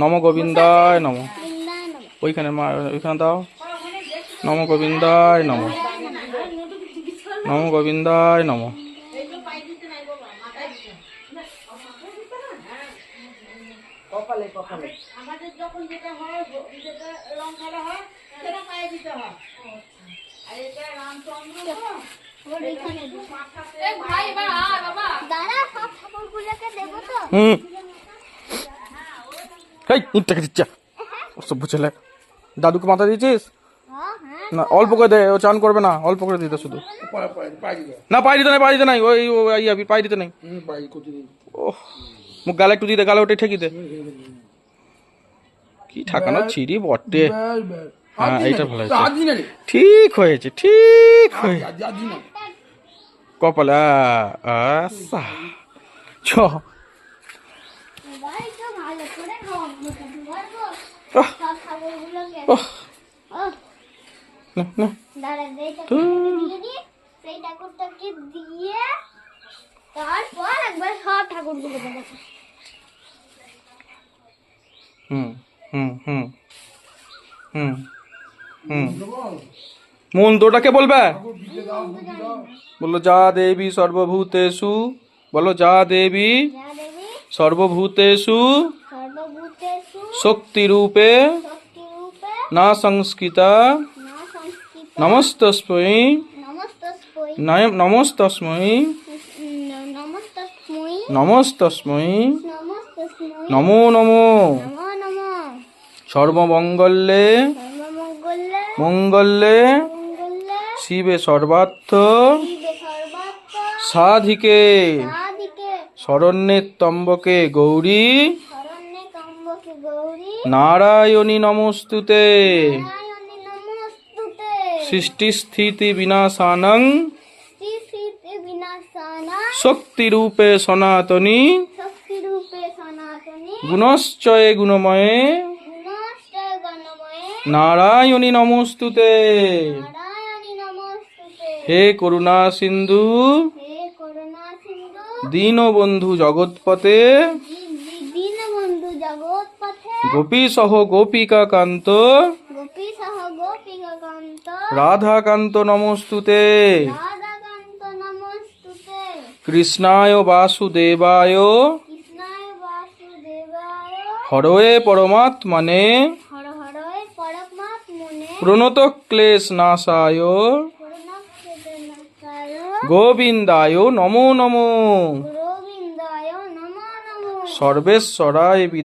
নম গোবিন্দায় নম। ওইখানে মা ওইখানে দাও। নম গোবিন্দায় নম। নম গোবিন্দায় নম। কপালে কপালে আমাদের যখন যেটা হয়, যেটা রং খেলা হয় সেটা পায়ে দিতে হয়। আর এটা রামচন্দ্র দাদুকে মাথা দিয়েছিস না? অল্প করে দে, ও চান করবে না, অল্প করে দিতে শুধু। না পাই দিতে নাই, পাই দিতে নাই, ওই পাই দিতে নাই। ও মুখ গালে একটু দিতে, গালে ওটা ঠেকি দে। কি ঠাকানো ছিঁড়ি বটে। হ্যাঁ এইটা ভালো হয়েছে, ঠিক হয়েছে, ঠিক হয়েছে। কপালে আচ্ছা ছ হুম হুম হুম হুম হুম মন্ত্রটাকে বলবে। বলো যা দেবী সর্বভূতেষু, বলো যা দেবী সর্বভূতেষু শক্তিরূপে না সংস্কৃতা নমস্তস্मै নমস্তস্मै নমস্তস্मै নমো নমো সর্বমঙ্গলে মঙ্গলে শিবে সর্বার্থ সাধিকে শরণ্যে ত্র্যম্বকে গৌরী নারায়ণী নমস্তুতে সৃষ্টিস্থিতি বিনাশানং শক্তিরূপে সনাতনী গুণশ্চয়ে গুণময়ে নারায়ণী নমস্তুতে। হে করুণা সিন্ধু দীনবন্ধু জগৎপতে গোপী সহ গোপিকা কান্ত রাধাকান্ত নমস্তুতে। কৃষ্ণায় বাসুদেবায় হরয়ে পরমাত্মনে প্রণত ক্লেশ নাশায় গোবিন্দায় নমো নমো সর্বেশ্বরায়